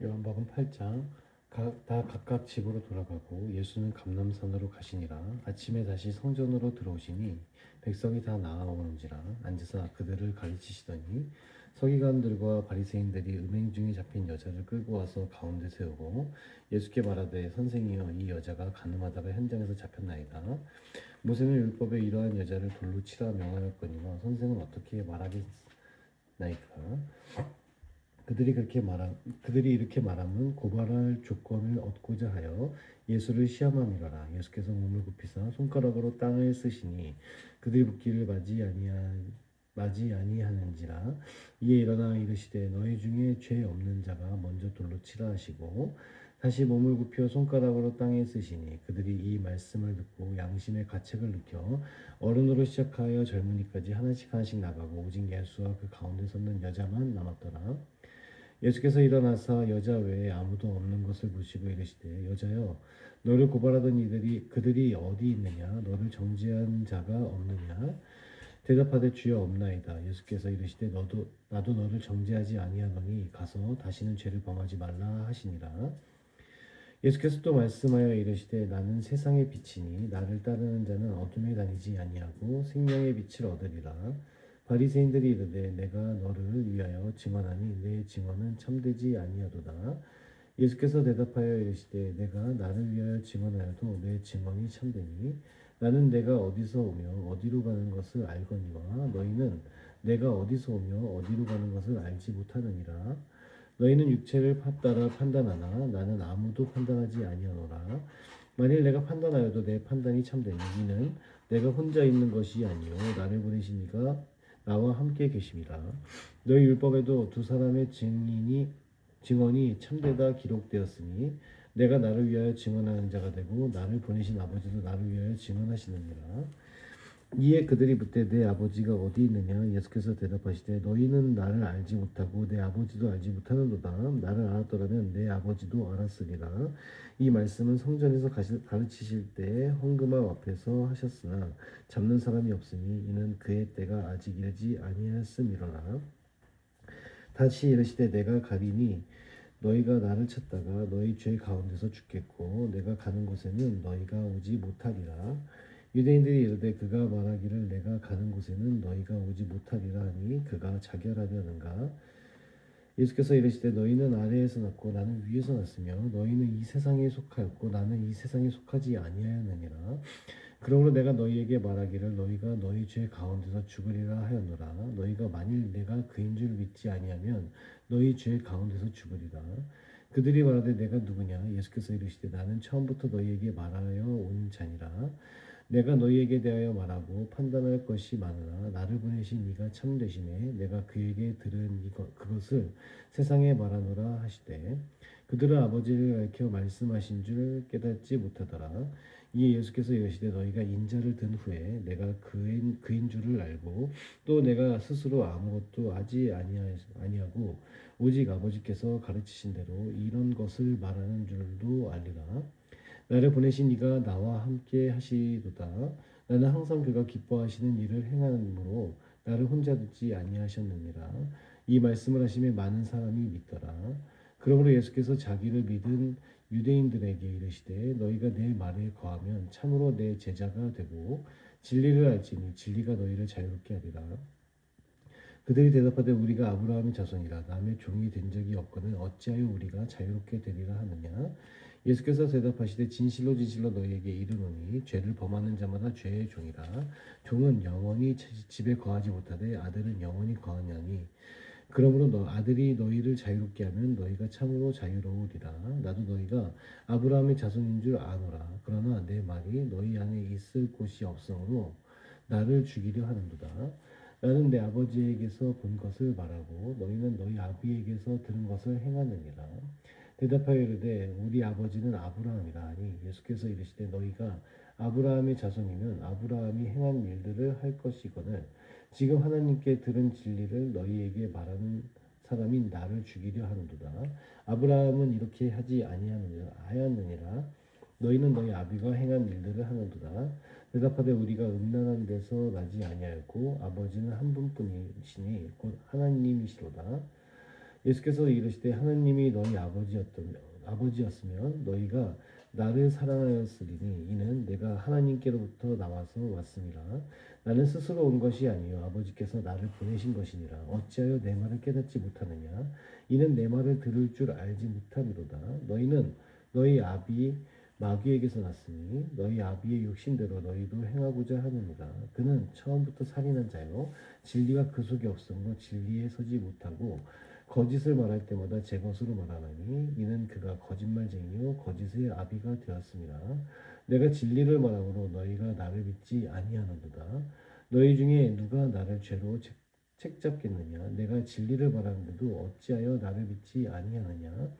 요한복음 8장 다 각각 집으로 돌아가고 예수는 감람산으로 가시니라. 아침에 다시 성전으로 들어오시니 백성이 다 나아오는지라 앉으사 그들을 가르치시더니 서기관들과 바리새인들이 음행 중에 잡힌 여자를 끌고 와서 가운데 세우고 예수께 말하되 선생이여 이 여자가 간음하다가 현장에서 잡혔나이다. 모세는 율법에 이러한 여자를 돌로 치라 명하였거니와 선생은 어떻게 말하겠나이까. 그들이 이렇게 말함은 고발할 조건을 얻고자 하여 예수를 시험함이로라. 예수께서 몸을 굽히사 손가락으로 땅을 쓰시니 그들이 묻기를 맞이 아니하는지라. 이에 일어나 이르시되 너희 중에 죄 없는 자가 먼저 돌로 치라 하시고 다시 몸을 굽혀 손가락으로 땅에 쓰시니 그들이 이 말씀을 듣고 양심의 가책을 느껴 어른으로 시작하여 젊은이까지 하나씩 하나씩 나가고 오직 예수와 그 가운데 섰는 여자만 남았더라. 예수께서 일어나사 여자 외에 아무도 없는 것을 보시고 이르시되 여자여 너를 고발하던 그들이 어디 있느냐 너를 정죄한 자가 없느냐. 대답하되 주여 없나이다. 예수께서 이르시되 나도 너를 정죄하지 아니하노니 가서 다시는 죄를 범하지 말라 하시니라. 예수께서 또 말씀하여 이르시되 나는 세상의 빛이니 나를 따르는 자는 어둠에 다니지 아니하고 생명의 빛을 얻으리라. 바리새인들이 이르되 내가 너를 위하여 증언하니 내 증언은 참되지 아니하도다. 예수께서 대답하여 이르시되 내가 나를 위하여 증언하여도 내 증언이 참되니 나는 내가 어디서 오며 어디로 가는 것을 알거니와 너희는 내가 어디서 오며 어디로 가는 것을 알지 못하느니라. 너희는 육체를 따라 판단하나 나는 아무도 판단하지 아니하노라. 만일 내가 판단하여도 내 판단이 참되니 이는 내가 혼자 있는 것이 아니요 나를 보내신 이가 나와 함께 계심이라. 너희 율법에도 두 사람의 증언이 참되다 기록되었으니 내가 나를 위하여 증언하는 자가 되고 나를 보내신 아버지도 나를 위하여 증언하시느니라. 이에 그들이 묻되 내 아버지가 어디 있느냐. 예수께서 대답하시되 너희는 나를 알지 못하고 내 아버지도 알지 못하는도다. 나를 알았더라면 내 아버지도 알았으리라. 이 말씀은 성전에서 가르치실 때 헌금함 앞에서 하셨으나 잡는 사람이 없으니 이는 그의 때가 아직 이르지 아니하였음이로라. 다시 이르시되 내가 가리니 너희가 나를 찾다가 너희 죄 가운데서 죽겠고 내가 가는 곳에는 너희가 오지 못하리라. 유대인들이 이르되 그가 말하기를 내가 가는 곳에는 너희가 오지 못하리라 하니 그가 자결하려는가. 예수께서 이르시되 너희는 아래에서 났고 나는 위에서 났으며 너희는 이 세상에 속하였고 나는 이 세상에 속하지 아니하였느니라. 그러므로 내가 너희에게 말하기를 너희가 너희 죄 가운데서 죽으리라 하였노라. 너희가 만일 내가 그인 줄 믿지 아니하면 너희 죄 가운데서 죽으리라. 그들이 말하되 내가 누구냐. 예수께서 이르시되 나는 처음부터 너희에게 말하여 온 자니라. 내가 너희에게 대하여 말하고 판단할 것이 많으나 나를 보내신 이가 참되시매 내가 그에게 들은 그것을 세상에 말하노라 하시되 그들은 아버지를 가리켜 말씀하신 줄 깨닫지 못하더라. 이에 예수께서 이르시되 너희가 인자를 든 후에 내가 그인 줄을 알고 또 내가 스스로 아무것도 하지 아니하고 오직 아버지께서 가르치신 대로 이런 것을 말하는 줄도 알리라. 나를 보내신 이가 나와 함께 하시도다. 나는 항상 그가 기뻐하시는 일을 행하므로 나를 혼자 두지 아니하셨느니라. 이 말씀을 하시며 많은 사람이 믿더라. 그러므로 예수께서 자기를 믿은 유대인들에게 이르시되 너희가 내 말에 거하면 참으로 내 제자가 되고 진리를 알지니 진리가 너희를 자유롭게 하리라. 그들이 대답하되 우리가 아브라함의 자손이라 남의 종이 된 적이 없거늘 어찌하여 우리가 자유롭게 되리라 하느냐. 예수께서 대답하시되 진실로 진실로 너희에게 이르노니 죄를 범하는 자마다 죄의 종이라. 종은 영원히 집에 거하지 못하되 아들은 영원히 거하냐니. 그러므로 아들이 너희를 자유롭게 하면 너희가 참으로 자유로우리라. 나도 너희가 아브라함의 자손인 줄 아노라. 그러나 내 말이 너희 안에 있을 곳이 없으므로 나를 죽이려 하는도다. 나는 내 아버지에게서 본 것을 말하고 너희는 너희 아비에게서 들은 것을 행하느니라. 대답하여 이르되 우리 아버지는 아브라함이라 하니 예수께서 이르시되 너희가 아브라함의 자손이면 아브라함이 행한 일들을 할 것이거늘 지금 하나님께 들은 진리를 너희에게 말하는 사람이 나를 죽이려 하는도다. 아브라함은 이렇게 하지 아니하였느니라. 너희는 너희 아비가 행한 일들을 하는도다. 대답하되 우리가 음란한 데서 나지 아니하였고 아버지는 한 분뿐이시니 곧 하나님이시로다. 예수께서 이르시되 하나님이 너희 아버지였으면 너희가 나를 사랑하였으리니 이는 내가 하나님께로부터 나와서 왔습니다. 나는 스스로 온 것이 아니요 아버지께서 나를 보내신 것이니라. 어찌하여 내 말을 깨닫지 못하느냐? 이는 내 말을 들을 줄 알지 못함이로다. 너희는 너희 아비 마귀에게서 났으니 너희 아비의 욕심대로 너희도 행하고자 하느니라. 그는 처음부터 살인한 자요 진리가 그 속에 없으므로 진리에 서지 못하고 거짓을 말할 때마다 제 것으로 말하나니 이는 그가 거짓말쟁이요 거짓의 아비가 되었습니다. 내가 진리를 말함으로 너희가 나를 믿지 아니하는도다. 너희 중에 누가 나를 죄로 책잡겠느냐? 내가 진리를 말하는데도 어찌하여 나를 믿지 아니하느냐?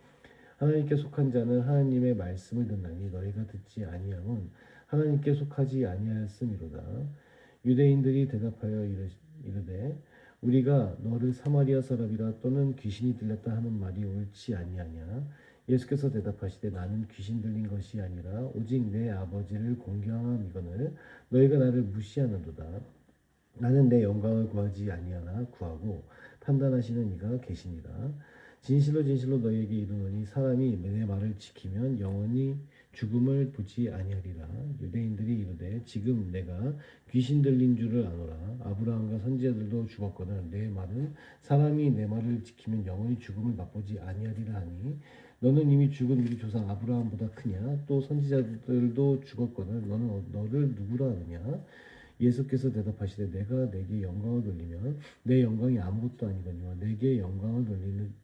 하나님께 속한 자는 하나님의 말씀을 듣나니 너희가 듣지 아니함은 하나님께 속하지 아니하였음이로다. 유대인들이 대답하여 이르되 우리가 너를 사마리아 사람이라 또는 귀신이 들렸다 하는 말이 옳지 아니하냐? 예수께서 대답하시되 나는 귀신 들린 것이 아니라 오직 내 아버지를 공경함이거늘 너희가 나를 무시하는도다. 나는 내 영광을 구하지 아니하나 구하고 판단하시는 이가 계시니라. 진실로 진실로 너희에게 이르노니 사람이 내 말을 지키면 영원히 죽음을 보지 아니하리라. 유대인들이 이르되 지금 내가 귀신 들린 줄을 아노라. 아브라함과 선지자들도 죽었거늘 사람이 내 말을 지키면 영원히 죽음을 맛보지 아니하리라 하니 너는 이미 죽은 우리 조상 아브라함보다 크냐? 또 선지자들도 죽었거늘 너는 너를 누구라 하느냐? 예수께서 대답하시되 내가 내게 영광을 돌리면 내 영광이 아무것도 아니거니와 내게 영광을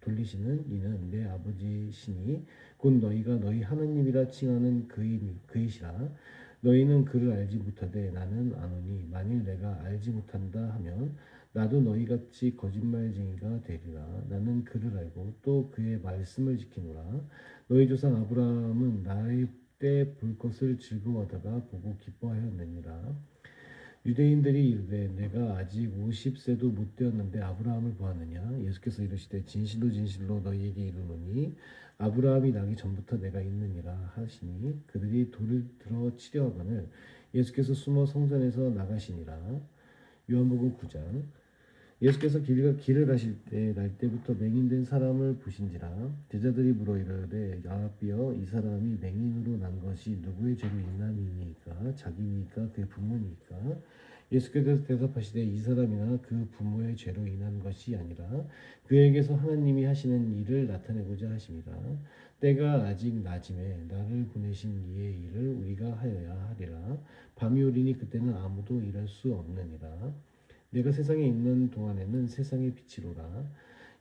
돌리시는 이는 내 아버지시니 곧 너희가 너희 하나님이라 칭하는 그이시라. 너희는 그를 알지 못하되 나는 아노니 만일 내가 알지 못한다 하면 나도 너희같이 거짓말쟁이가 되리라. 나는 그를 알고 또 그의 말씀을 지키노라. 너희 조상 아브라함은 나의 때 볼 것을 즐거워하다가 보고 기뻐하였느니라. 유대인들이 이르되 내가 아직 50세도 못 되었는데 아브라함을 보았느냐? 예수께서 이르시되 진실로 진실로 너희에게 이르노니 아브라함이 나기 전부터 내가 있느니라 하시니 그들이 돌을 들어 치려 하거늘 예수께서 숨어 성전에서 나가시니라. 요한복음 9장. 예수께서 길을 가실 때 날때부터 맹인된 사람을 보신지라. 제자들이 물어 이르되 라비여 이 사람이 맹인으로 난 것이 누구의 죄로 인함이니까 자기니까 그의 부모니까? 예수께서 대답하시되 이 사람이나 그 부모의 죄로 인한 것이 아니라 그에게서 하나님이 하시는 일을 나타내고자 하십니다. 때가 아직 낮음에 나를 보내신 이의 일을 우리가 하여야 하리라. 밤이 오리니 그때는 아무도 일할 수 없느니라. 내가 세상에 있는 동안에는 세상의 빛이로라.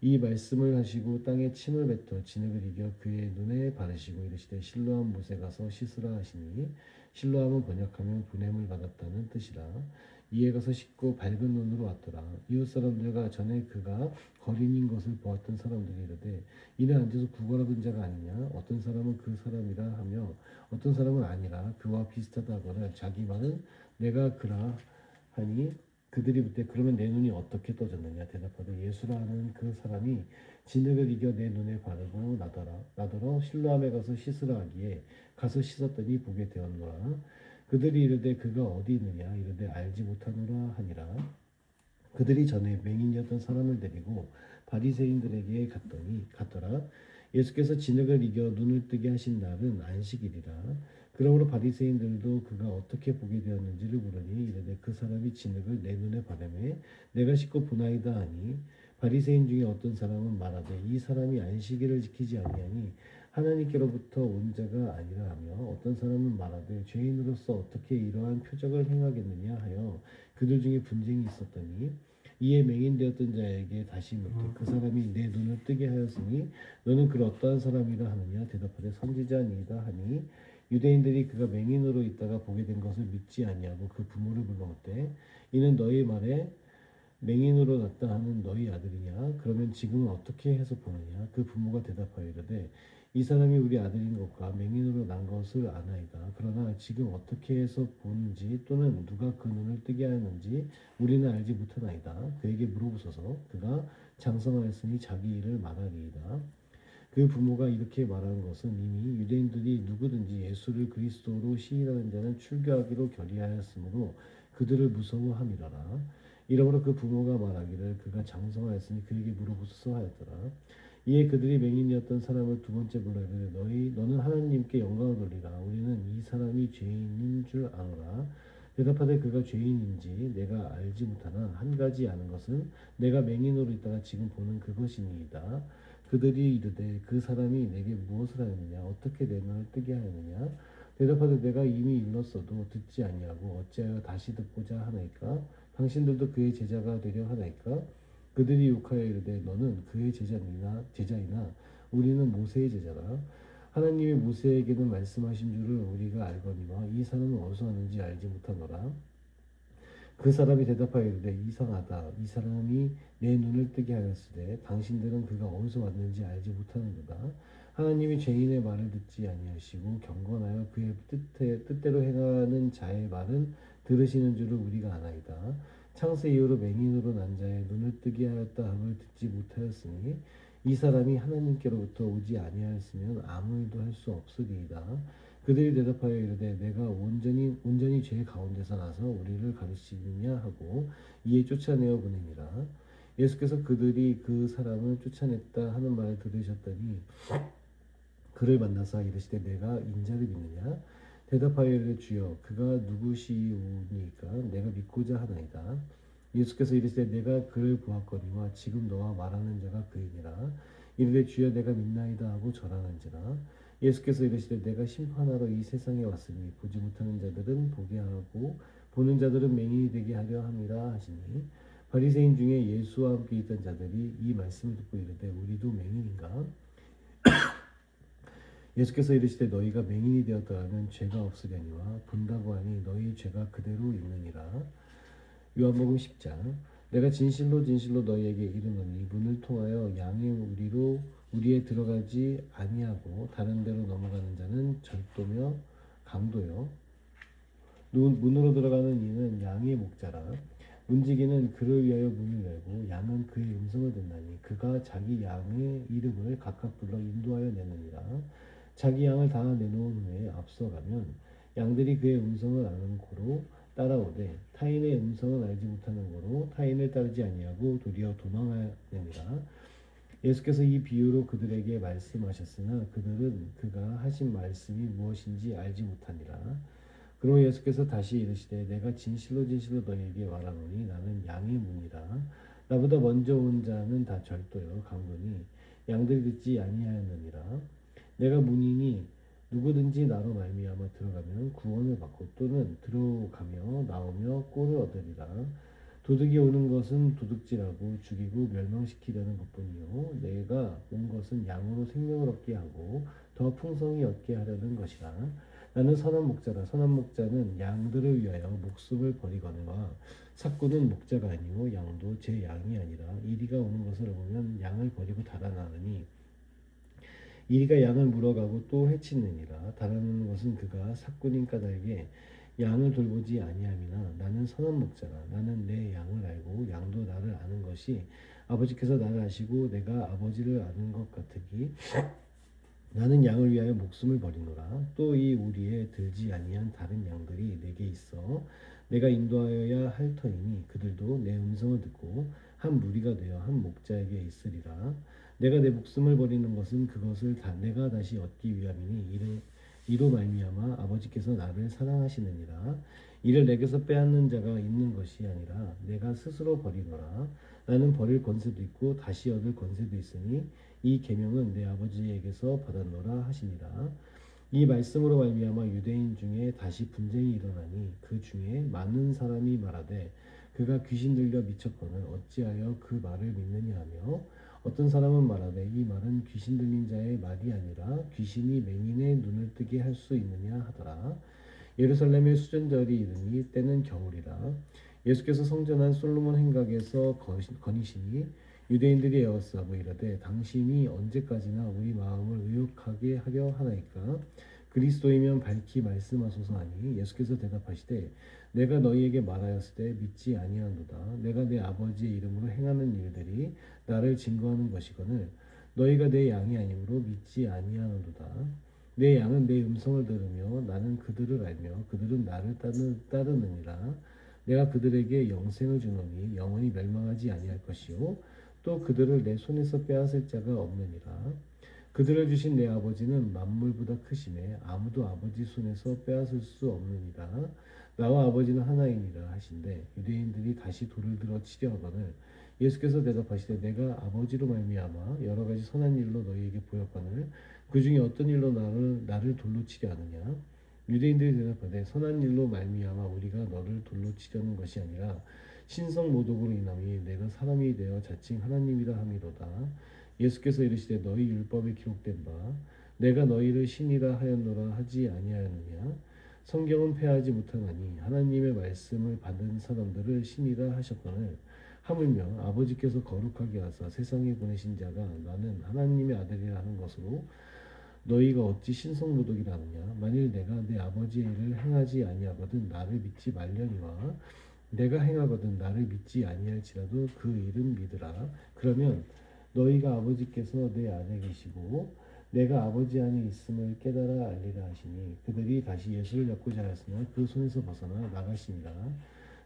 이 말씀을 하시고 땅에 침을 뱉어 진흙을 이겨 그의 눈에 바르시고 이르시되 실로암 못에 가서 씻으라 하시니 실로암은 번역하면 보냄을 받았다는 뜻이라. 이에 가서 씻고 밝은 눈으로 왔더라. 이웃 사람들과 전에 그가 거린인 것을 보았던 사람들이 이르되 이는 앉아서 구걸하던 자가 아니냐? 어떤 사람은 그 사람이라 하며 어떤 사람은 아니라 그와 비슷하다 하거늘 자기 말은 내가 그라 하니 그들이 묻되 그러면 내 눈이 어떻게 떠졌느냐? 대답하되 예수라 하는 그 사람이 진흙을 이겨 내 눈에 바르고 나더러 실로암에 가서 씻으라 하기에 가서 씻었더니 보게 되었노라. 그들이 이르되 그가 어디 있느냐? 이르되 알지 못하노라 하니라. 그들이 전에 맹인이었던 사람을 데리고 바리새인들에게 갔더라. 예수께서 진흙을 이겨 눈을 뜨게 하신 날은 안식일이라. 그러므로 바리새인들도 그가 어떻게 보게 되었는지를 물으니 이르되 그 사람이 진흙을 내 눈에 바르매 내가 씻고 보나이다 하니 바리새인 중에 어떤 사람은 말하되 이 사람이 안식일을 지키지 아니하니 하나님께로부터 온 자가 아니라 하며 어떤 사람은 말하되 죄인으로서 어떻게 이러한 표적을 행하겠느냐 하여 그들 중에 분쟁이 있었더니 이에 맹인되었던 자에게 다시 묻되 그 사람이 내 눈을 뜨게 하였으니 너는 그를 어떠한 사람이라 하느냐? 대답하되 선지자니이다 하니 유대인들이 그가 맹인으로 있다가 보게 된 것을 믿지 아니하고 그 부모를 불러 묻되 이는 너희 말에 맹인으로 났다 하는 너희 아들이냐? 그러면 지금은 어떻게 해서 보느냐? 그 부모가 대답하여 이르되 이 사람이 우리 아들인 것과 맹인으로 난 것을 아나이다. 그러나 지금 어떻게 해서 보는지 또는 누가 그 눈을 뜨게 하였는지 우리는 알지 못하나이다. 그에게 물어보소서. 그가 장성하였으니 자기 일을 말하리이다. 그 부모가 이렇게 말한 것은 이미 유대인들이 누구든지 예수를 그리스도로 시인하는 자는 출교하기로 결의하였으므로 그들을 무서워함이라라. 이러므로 그 부모가 말하기를 그가 장성하였으니 그에게 물어보소서 하였더라. 이에 그들이 맹인이었던 사람을 두 번째 불러 이르되 너는 하나님께 영광을 돌리라. 우리는 이 사람이 죄인인 줄 아노라. 대답하되 그가 죄인인지 내가 알지 못하나 한 가지 아는 것은 내가 맹인으로 있다가 지금 보는 그것이니이다. 그들이 이르되 그 사람이 내게 무엇을 하였느냐 어떻게 내 눈을 뜨게 하였느냐. 대답하되 내가 이미 일렀어도 듣지 아니하고 어찌하여 다시 듣고자 하나이까. 당신들도 그의 제자가 되려 하나이까. 그들이 욕하여 이르되 너는 그의 제자이나 우리는 모세의 제자라. 하나님이 모세에게는 말씀하신 줄을 우리가 알거니와 이 사람은 어디서 왔는지 알지 못하노라. 그 사람이 대답하여 이르되 이상하다. 이 사람이 내 눈을 뜨게 하였으되 당신들은 그가 어디서 왔는지 알지 못하는도다. 하나님이 죄인의 말을 듣지 아니하시고 경건하여 그의 뜻대로 행하는 자의 말은 들으시는 줄을 우리가 아나이다. 창세 이후로 맹인으로 난 자의 눈을 뜨게 하였다 함을 듣지 못하였으니 이 사람이 하나님께로부터 오지 아니하였으면 아무 일도 할 수 없으리이다. 그들이 대답하여 이르되 내가 온전히 죄 가운데서 나서 우리를 가르치느냐 하고 이에 쫓아내어 보내니라. 예수께서 그들이 그 사람을 쫓아냈다 하는 말을 들으셨더니 그를 만나사 이르시되 내가 인자를 믿느냐. 대답하여 이르되 주여 그가 누구시오니까 내가 믿고자 하나이다. 예수께서 이르시되 내가 그를 보았거니와 지금 너와 말하는 자가 그이니라. 이르되 주여 내가 믿나이다 하고 절하는지라. 예수께서 이르시되 내가 심판하러 이 세상에 왔으니 보지 못하는 자들은 보게 하고 보는 자들은 맹인이 되게 하려 함이라 하시니 바리새인 중에 예수와 함께 있던 자들이 이 말씀을 듣고 이르되 우리도 맹인인가. 예수께서 이르시되 너희가 맹인이 되었더라면 죄가 없으려니와 본다고 하니 너희 죄가 그대로 있느니라. 요한복음 10장. 내가 진실로 진실로 너희에게 이르노니 문을 통하여 양의 우리에 들어가지 아니하고 다른 데로 넘어가는 자는 절도며 강도요 문으로 들어가는 이는 양의 목자라. 문지기는 그를 위하여 문을 열고 양은 그의 음성을 듣나니 그가 자기 양의 이름을 각각 불러 인도하여 내느니라. 자기 양을 다 내놓은 후에 앞서가면 양들이 그의 음성을 아는 고로 따라오되 타인의 음성을 알지 못하는 고로 타인을 따르지 아니하고 도리어 도망하느니라. 예수께서 이 비유로 그들에게 말씀하셨으나 그들은 그가 하신 말씀이 무엇인지 알지 못하니라. 그러고 예수께서 다시 이르시되 내가 진실로 진실로 너희에게 말하노니 나는 양의 문이라. 나보다 먼저 온 자는 다 절도요 강도니 양들이 듣지 아니하였느니라. 내가 문이니 누구든지 나로 말미암아 들어가면 구원을 받고 또는 들어가며 나오며 꼴을 얻으리라. 도둑이 오는 것은 도둑질하고 죽이고 멸망시키려는 것뿐이요 내가 온 것은 양으로 생명을 얻게 하고 더 풍성히 얻게 하려는 것이라. 나는 선한 목자라. 선한 목자는 양들을 위하여 목숨을 버리거니와 삭구는 목자가 아니요 양도 제 양이 아니라 이리가 오는 것을 보면 양을 버리고 달아나느니 이리가 양을 물어가고 또 해치느니라. 달아나는 것은 그가 삭군인 까닭에 양을 돌보지 아니함이나 나는 선한 목자라. 나는 내 양을 알고 양도 나를 아는 것이 아버지께서 나를 아시고 내가 아버지를 아는 것 같으니 나는 양을 위하여 목숨을 버리노라. 또 이 우리에 들지 아니한 다른 양들이 내게 있어 내가 인도하여야 할 터이니 그들도 내 음성을 듣고 한 무리가 되어 한 목자에게 있으리라. 내가 내 목숨을 버리는 것은 그것을 내가 다시 얻기 위함이니 이로 말미암아 아버지께서 나를 사랑하시느니라. 이를 내게서 빼앗는 자가 있는 것이 아니라 내가 스스로 버리노라. 나는 버릴 권세도 있고 다시 얻을 권세도 있으니 이 계명은 내 아버지에게서 받았노라 하시니라. 이 말씀으로 말미암아 유대인 중에 다시 분쟁이 일어나니 그 중에 많은 사람이 말하되 그가 귀신 들려 미쳤거늘 어찌하여 그 말을 믿느냐 하며 어떤 사람은 말하되 이 말은 귀신 들린 자의 말이 아니라 귀신이 맹인의 눈을 뜨게 할 수 있느냐 하더라. 예루살렘의 수전절이 이르니 때는 겨울이라. 예수께서 성전한 솔로몬 행각에서 거니시니 유대인들이 에워싸고 이르되 당신이 언제까지나 우리 마음을 의욕하게 하려 하나이까. 그리스도이면 밝히 말씀하소서 하니 예수께서 대답하시되 내가 너희에게 말하였으되 믿지 아니하노다. 내가 내 아버지의 이름으로 행하는 일들이 나를 증거하는 것이거늘 너희가 내 양이 아니므로 믿지 아니하노도다. 내 양은 내 음성을 들으며 나는 그들을 알며 그들은 나를 따르느니라. 내가 그들에게 영생을 주노니 영원히 멸망하지 아니할 것이요 또 그들을 내 손에서 빼앗을 자가 없느니라. 그들을 주신 내 아버지는 만물보다 크심에 아무도 아버지 손에서 빼앗을 수 없느니라. 나와 아버지는 하나이니라 하신대 유대인들이 다시 돌을 들어 치려 하거늘 예수께서 대답하시되 내가 아버지로 말미암아 여러 가지 선한 일로 너희에게 보였거늘 그 중에 어떤 일로 나를 돌로 치려 하느냐. 유대인들이 대답하되 선한 일로 말미암아 우리가 너를 돌로 치려는 것이 아니라 신성 모독으로 인함이 내가 사람이 되어 자칭 하나님이라 함이로다. 예수께서 이르시되 너희 율법에 기록된 바 내가 너희를 신이라 하였노라 하지 아니하였느냐. 성경은 폐하지 못하나니 하나님의 말씀을 받은 사람들을 신이라 하셨거늘 하물며 아버지께서 거룩하게 하사 세상에 보내신 자가 나는 하나님의 아들이라 하는 것으로 너희가 어찌 신성모독이라 하느냐. 만일 내가 내 아버지의 일을 행하지 아니하거든 나를 믿지 말려니와 내가 행하거든 나를 믿지 아니할지라도 그 일은 믿으라. 그러면 너희가 아버지께서 내 안에 계시고 내가 아버지 안에 있음을 깨달아 알리라 하시니 그들이 다시 예수를 잡고자 하였으나 그 손에서 벗어나 나가시니라.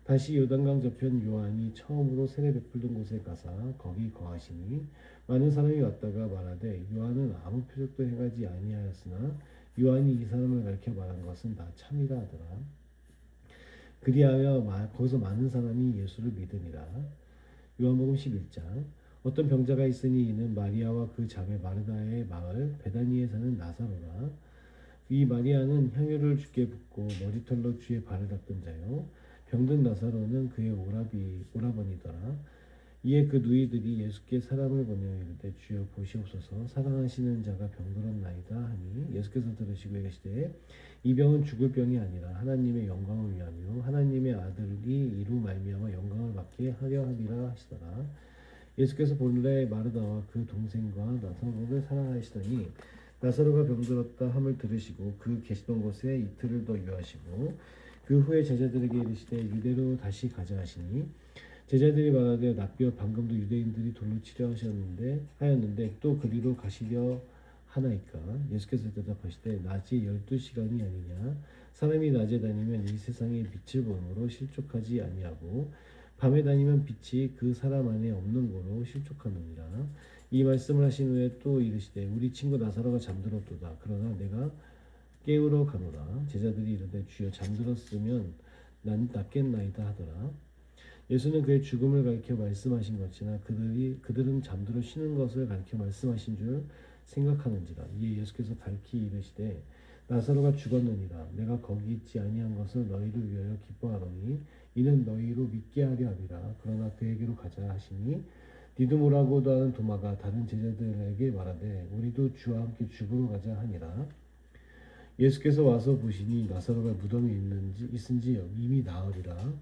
다시 요단강 저편 요한이 처음으로 세례 베풀던 곳에 가사 거기 거하시니 많은 사람이 왔다가 말하되 요한은 아무 표적도 행하지 아니하였으나 요한이 이 사람을 가리켜 말한 것은 다 참이라 하더라. 그리하여 거기서 많은 사람이 예수를 믿으니라. 요한복음 11장. 어떤 병자가 있으니 이는 마리아와 그 자매 마르다의 마을 베다니에 사는 나사로라. 이 마리아는 향유를 주께 붓고 머리털로 주의 발을 닦은 자요 병든 나사로는 그의 오라버니더라. 이에 그 누이들이 예수께 사람을 보내 이르되 주여 보시옵소서 사랑하시는 자가 병들었나이다 하니 예수께서 들으시고 이르시되 이 병은 죽을 병이 아니라 하나님의 영광을 위하며 하나님의 아들이 이로 말미암아 영광을 받게 하려 함이라 하시더라. 예수께서 본래 마르다와 그 동생과 나사로를 사랑하시더니 나사로가 병들었다 함을 들으시고 그 계시던 곳에 이틀을 더 유하시고 그 후에 제자들에게 이르시되 유대로 다시 가자 하시니 제자들이 말하되 납비어 방금도 유대인들이 돌로 치려 하였는데 또 그리로 가시려 하나이까. 예수께서 대답하시되 낮이 12시간이 아니냐. 사람이 낮에 다니면 이 세상의 빛을 보므로 실족하지 아니하고 밤에 다니면 빛이 그 사람 안에 없는 거로 실족하느니라. 이 말씀을 하신 후에 또 이르시되 우리 친구 나사로가 잠들었도다. 그러나 내가 깨우러 가노라. 제자들이 이르되 주여 잠들었으면 난 낫겠나이다 하더라. 예수는 그의 죽음을 가리켜 말씀하신 것이나 그들은 잠들어 쉬는 것을 가리켜 말씀하신 줄 생각하는지라. 이에 예수께서 밝히 이르시되 나사로가 죽었느니라. 내가 거기 있지 아니한 것을 너희를 위하여 기뻐하노니 이는 너희로 믿게 하려 함이라. 그러나 그에게로 가자 하시니 디두모라고도 하는 도마가 다른 제자들에게 말하되 우리도 주와 함께 죽으러 가자 하니라. 예수께서 와서 보시니 나사로가 무덤에 있은지 이미 나으리라.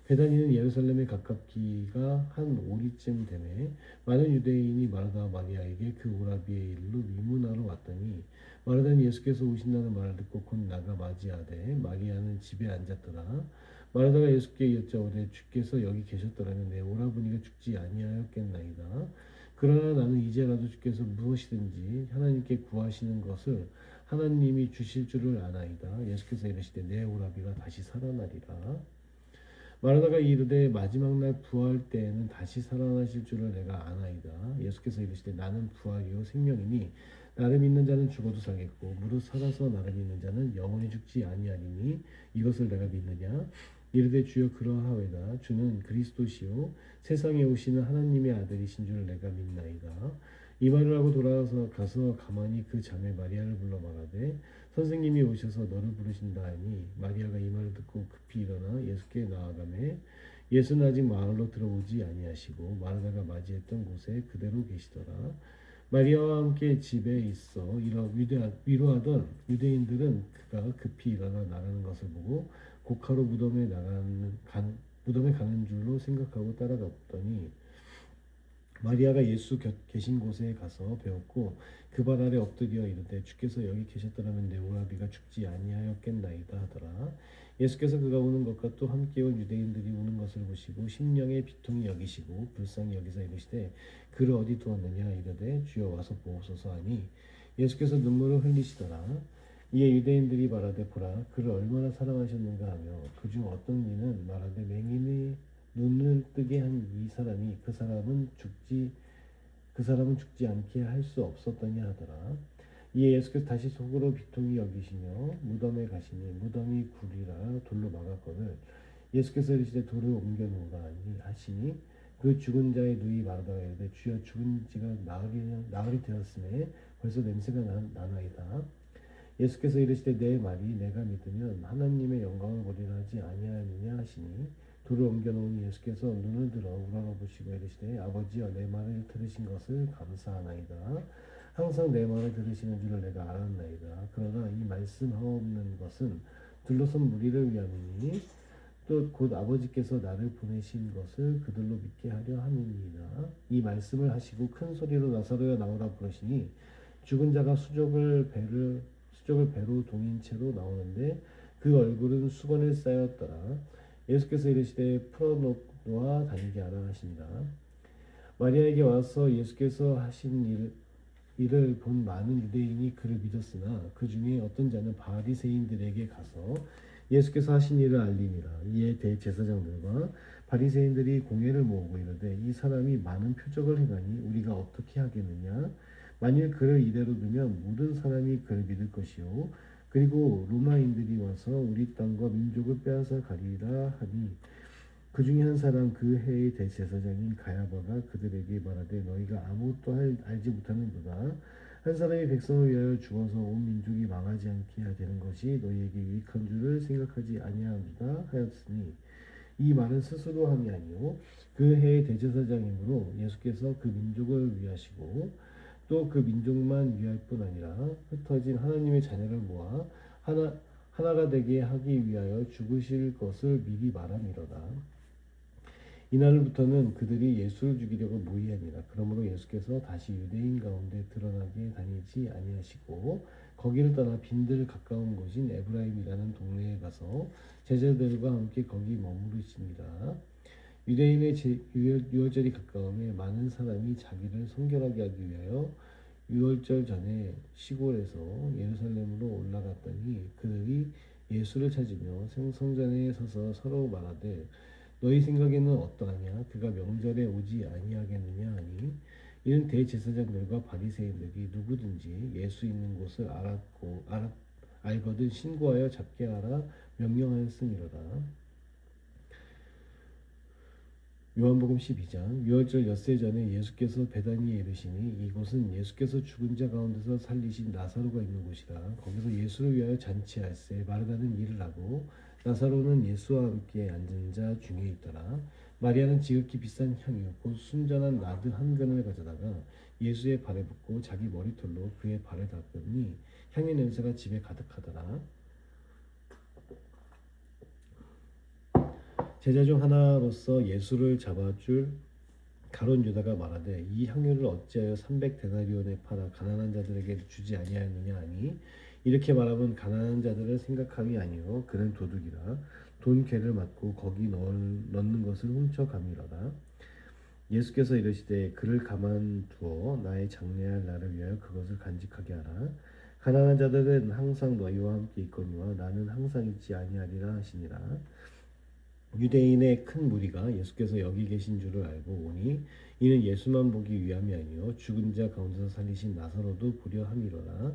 베다니는 예루살렘에 가깝기가 한 오리쯤 되매 많은 유대인이 마르다와 마리아에게 그 오라비의 일로 위문하러 왔더니 마르다는 예수께서 오신다는 말을 듣고 곧 나가 맞이하되 마리아는 집에 앉았더라. 마르다가 예수께 여짜오되 주께서 여기 계셨더라면 내 오라버니가 죽지 아니하였겠나이다. 그러나 나는 이제라도 주께서 무엇이든지 하나님께 구하시는 것을 하나님이 주실 줄을 아나이다. 예수께서 이르시되 내 오라비가 다시 살아나리라. 마르다가 이르되 마지막 날 부활 때에는 다시 살아나실 줄을 내가 아나이다. 예수께서 이르시되 나는 부활이요 생명이니 나를 믿는 자는 죽어도 살겠고 무릇 살아서 나를 믿는 자는 영원히 죽지 아니하리니 이것을 내가 믿느냐. 이르되 주여 그러하외다. 주는 그리스도시요 세상에 오시는 하나님의 아들이신 줄 내가 믿나이다. 이 말을 하고 돌아가서 가만히 그 자매 마리아를 불러 말하되 선생님이 오셔서 너를 부르신다 하니 마리아가 이 말을 듣고 급히 일어나 예수께 나아가매 예수는 아직 마을로 들어오지 아니하시고 마르다가 맞이했던 곳에 그대로 계시더라. 마리아와 함께 집에 있어 위로하던 유대인들은 그가 급히 일어나 나가는 것을 보고 곡하러 무덤에 가는 줄로 생각하고 따라갔더니 마리아가 예수 곁 계신 곳에 가서 배웠고 그 발 아래 엎드려 이르되 주께서 여기 계셨더라면 내 오라비가 죽지 아니하였겠나이다 하더라. 예수께서 그가 우는 것과 또 함께 온 유대인들이 우는 것을 보시고 심령의 비통이 여기시고 불쌍히 여기사 이르시되 그를 어디 두었느냐. 이르되 주여 와서 보옵소서 하니 예수께서 눈물을 흘리시더라. 이에 유대인들이 말하되 보라 그를 얼마나 사랑하셨는가 하며 그중 어떤 이는 말하되 맹인의 눈을 뜨게 한 이 사람이 그 사람은 죽지 그 사람은 죽지 않게 할 수 없었더냐 하더라. 이에 예수께서 다시 속으로 비통히 여기시며 무덤에 가시니 무덤이 굴이라 돌로 막았거늘 예수께서 이르시되 돌을 옮겨 놓으라 하시니 그 죽은 자의 누이 말하다가 이르되 주여 죽은 지가 나흘이 되었음에 벌써 냄새가 나나이다. 예수께서 이르시되 내 말이 내가 믿으면 하나님의 영광을 보리라 하지 아니하느냐 하시니 돌을 옮겨 놓으니 예수께서 눈을 들어 우러러보시고 이르시되 아버지여 내 말을 들으신 것을 감사하나이다. 항상 내 말을 들으시는 줄을 내가 알았나이다. 그러나 이 말씀하옵는 것은 둘러선 무리를 위함이니 또 곧 아버지께서 나를 보내신 것을 그들로 믿게 하려 함이니이다. 이 말씀을 하시고 큰 소리로 나사로야 나오라 부르시니 죽은 자가 수족을 배로 동인 채로 나오는데 그 얼굴은 수건에 쌓였더라. 예수께서 이르시되 풀어놓아 다니게 하라 하신다. 마리아에게 와서 예수께서 하신 이를 본 많은 유대인이 그를 믿었으나 그 중에 어떤 자는 바리새인들에게 가서 예수께서 하신 일을 알리니라. 이에 대제사장들과 바리새인들이 공회를 모으고 이르되 이 사람이 많은 표적을 행하니 우리가 어떻게 하겠느냐? 만일 그를 이대로 두면 모든 사람이 그를 믿을 것이요 그리고 로마인들이 와서 우리 땅과 민족을 빼앗아 가리라 하니 그 중에 한 사람 그 해의 대제사장인 가야바가 그들에게 말하되 너희가 아무것도 알지 못하는도다. 한 사람이 백성을 위하여 죽어서 온 민족이 망하지 않게 해야 되는 것이 너희에게 유익한 줄을 생각하지 아니하는도다 하였으니 이 말은 스스로 함이 아니요 그 해의 대제사장이므로 예수께서 그 민족을 위하시고 또 그 민족만 위할 뿐 아니라 흩어진 하나님의 자녀를 모아 하나가 되게 하기 위하여 죽으실 것을 미리 말함이로다. 이날부터는 그들이 예수를 죽이려고 모이하니라. 그러므로 예수께서 다시 유대인 가운데 드러나게 다니지 아니하시고 거기를 떠나 빈들 가까운 곳인 에브라임이라는 동네에 가서 제자들과 함께 거기 머무르시니라. 유대인의 유월절이 가까움에 많은 사람이 자기를 성결하게 하기 위하여 유월절 전에 시골에서 예루살렘으로 올라갔더니 그들이 예수를 찾으며 성전에 서서 서로 말하되 너희 생각에는 어떠하냐? 그가 명절에 오지 아니하겠느냐 하니 이는 대제사장들과 바리새인들이 누구든지 예수 있는 곳을 알거든 신고하여 잡게 하라 명령하였음이로다. 요한복음 12장 유월절 엿새 전에 예수께서 베다니에 이르시니 이곳은 예수께서 죽은 자 가운데서 살리신 나사로가 있는 곳이라. 거기서 예수를 위하여 잔치할세 마르다는 일을 하고 나사로는 예수와 함께 앉은 자 중에 있더라. 마리아는 지극히 비싼 향유 곧 순전한 나드 한 근을 가져다가 예수의 발에 붓고 자기 머리털로 그의 발을 닦으니 향유 냄새가 집에 가득하더라. 제자 중 하나로서 예수를 잡아줄 가룟 유다가 말하되 이 향유를 어찌하여 300데나리온에 팔아 가난한 자들에게 주지 아니하였느냐 하니 이렇게 말하면 가난한 자들을 생각함이 아니요 그는 도둑이라 돈 괴를 맞고 거기 넣는 것을 훔쳐감이로다. 예수께서 이르시되 그를 가만두어 나의 장래할 날을 위하여 그것을 간직하게 하라. 가난한 자들은 항상 너희와 함께 있거니와 나는 항상 있지 아니하리라 하시니라. 유대인의 큰 무리가 예수께서 여기 계신 줄을 알고 오니 이는 예수만 보기 위함이 아니요 죽은 자 가운데서 살리신 나사로도 보려 함이로라.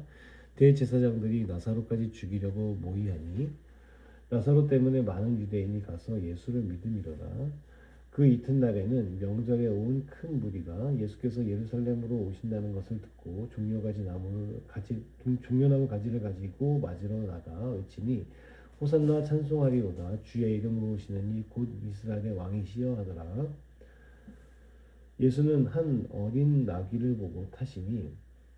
대제사장들이 나사로까지 죽이려고 모이하니 나사로 때문에 많은 유대인이 가서 예수를 믿음이로라. 그 이튿날에는 명절에 온 큰 무리가 예수께서 예루살렘으로 오신다는 것을 듣고 종려나무 가지를 가지고 맞으러 나가 외치니 호산나 찬송하리로다. 주의 이름으로 오시는 이 곧 이스라엘의 왕이시여 하더라. 예수는 한 어린 나귀를 보고 타시니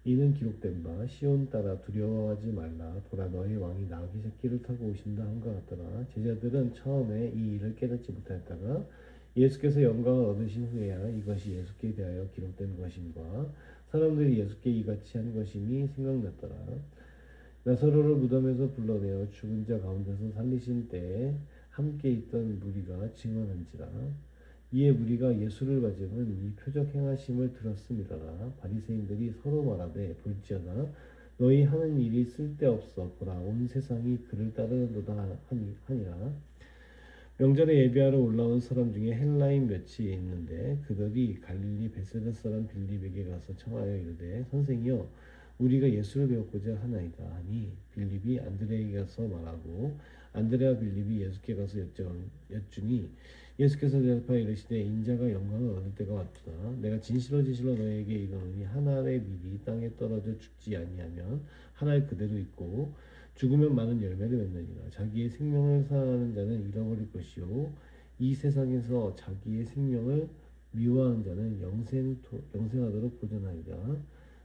이는 기록된 바 시온 따라 두려워하지 말라 보라 너희 왕이 나귀 새끼를 타고 오신다 한것 같더라. 제자들은 처음에 이 일을 깨닫지 못하였다가 예수께서 영광을 얻으신 후에야 이것이 예수께 대하여 기록된 것임과 사람들이 예수께 이같이 한 것임이 생각났더라. 나사로를 무덤에서 불러내어 죽은 자 가운데서 살리신 때에 함께 있던 무리가 증언한지라. 이에 무리가 예수를 맞으면 이 표적 행하심을 들었음이라라. 바리새인들이 서로 말하되 볼지어다 너희 하는 일이 쓸데없어 보라 온 세상이 그를 따르는도다 하니라. 명절에 예배하러 올라온 사람 중에 헬라인 몇이 있는데 그들이 갈릴리 베세다 사람 빌립에게 가서 청하여 이르되 선생이여 우리가 예수를 배웠고자 하나이다 하니 빌립이 안드레에게 가서 말하고 안드레와 빌립이 예수께 가서 여쭈니 예수께서 대답하여 이르시되 인자가 영광을 얻을 때가 왔도다 내가 진실로 너에게 이르노니 한 알의 밀이 땅에 떨어져 죽지 아니하면 한 알 그대로 있고 죽으면 많은 열매를 맺느니라. 자기의 생명을 사랑하는 자는 잃어버릴 것이요 이 세상에서 자기의 생명을 미워하는 자는 영생하도록 보존하리라.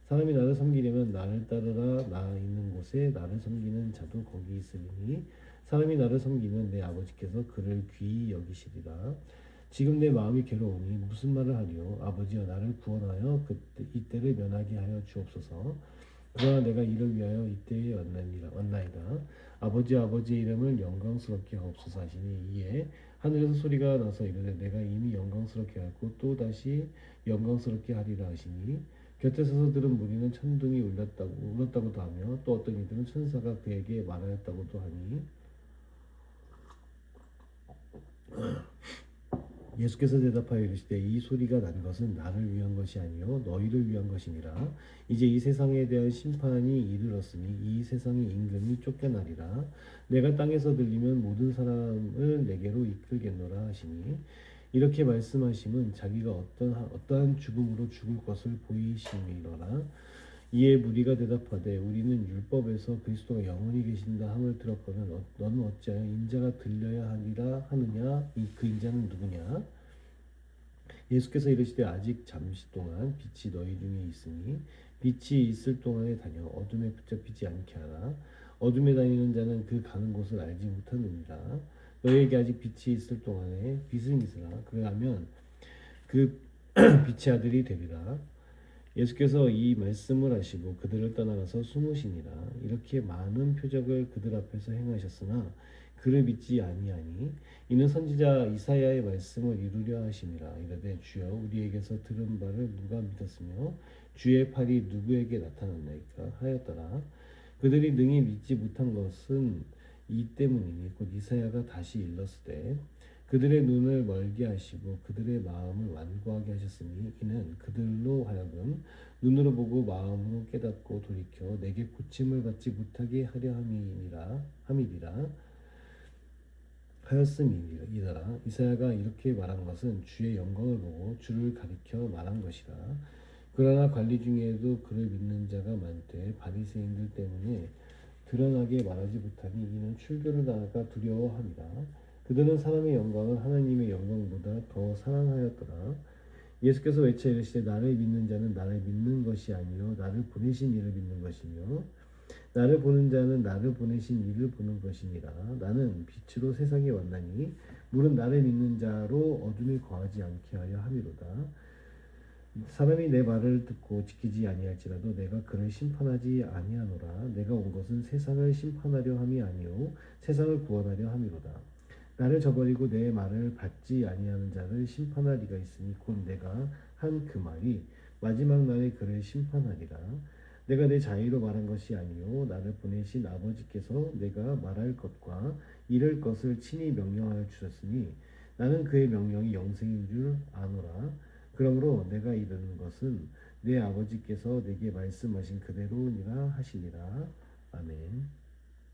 사람이 나를 섬기려면 나를 따르라. 나 있는 곳에 나를 섬기는 자도 거기 있으리니 사람이 나를 섬기면 내 아버지께서 그를 귀히 여기시리라. 지금 내 마음이 괴로우니 무슨 말을 하리요 아버지여 나를 구원하여 이때를 면하게 하여 주옵소서. 그러나 내가 이를 위하여 이때에 왔나이다. 아버지의 이름을 영광스럽게 하옵소서 하시니 이에 하늘에서 소리가 나서 이르되 내가 이미 영광스럽게 하였고 또 다시 영광스럽게 하리라 하시니 곁에 서서 들은 무리는 천둥이 울렸다고도 하며 또 어떤 이들은 천사가 그에게 말하였다고도 하니 예수께서 대답하여 이르시되 이 소리가 난 것은 나를 위한 것이 아니요 너희를 위한 것이니라. 이제 이 세상에 대한 심판이 이르렀으니 이 세상의 임금이 쫓겨나리라. 내가 땅에서 들리면 모든 사람을 내게로 이끌겠노라 하시니 이렇게 말씀하심은 자기가 어떠한 죽음으로 죽을 것을 보이심이로라. 이에 무리가 대답하되 우리는 율법에서 그리스도가 영원히 계신다 함을 들었거늘 너는 어찌하여 인자가 들려야 하리라 하느냐 그 인자는 누구냐 예수께서 이르시되 아직 잠시 동안 빛이 너희 중에 있으니 빛이 있을 동안에 다녀 어둠에 붙잡히지 않게 하라 어둠에 다니는 자는 그 가는 곳을 알지 못하느니라 너희에게 아직 빛이 있을 동안에 빛을 믿으라 그러하면 그 빛의 아들이 되리라. 예수께서 이 말씀을 하시고 그들을 떠나가서 숨으시니라. 이렇게 많은 표적을 그들 앞에서 행하셨으나 그를 믿지 아니하니 이는 선지자 이사야의 말씀을 이루려 하심이라. 이르되 주여 우리에게서 들은 바를 누가 믿었으며 주의 팔이 누구에게 나타났나이까 하였더라. 그들이 능히 믿지 못한 것은 이 때문이니 곧 이사야가 다시 일렀으되 그들의 눈을 멀게 하시고 그들의 마음을 완고하게 하셨으니 이는 그들로 하여금 눈으로 보고 마음으로 깨닫고 돌이켜 내게 고침을 받지 못하게 하려 함이니라 하였음이니라. 이사야가 이렇게 말한 것은 주의 영광을 보고 주를 가리켜 말한 것이라. 그러나 관리 중에도 그를 믿는 자가 많되 바리새인들 때문에 드러나게 말하지 못하니 이는 출교를 당할까 두려워함이라. 그들은 사람의 영광을 하나님의 영광보다 더 사랑하였더라. 예수께서 외쳐 이르시되 나를 믿는 자는 나를 믿는 것이 아니요 나를 보내신 이를 믿는 것이며 나를 보는 자는 나를 보내신 이를 보는 것이니라. 나는 빛으로 세상에 왔나니 물은 나를 믿는 자로 어둠에 거하지 않게 하려 함이로다. 사람이 내 말을 듣고 지키지 아니할지라도 내가 그를 심판하지 아니하노라. 내가 온 것은 세상을 심판하려 함이 아니요 세상을 구원하려 함이로다. 나를 저버리고 내 말을 받지 아니하는 자를 심판할 리가 있으니 곧 내가 한 그 말이 마지막 날에 그를 심판하리라. 내가 내 자의로 말한 것이 아니요 나를 보내신 아버지께서 내가 말할 것과 이를 것을 친히 명령하여 주셨으니 나는 그의 명령이 영생인 줄 아노라. 그러므로 내가 이르는 것은 내 아버지께서 내게 말씀하신 그대로니라 하시니라. 아멘.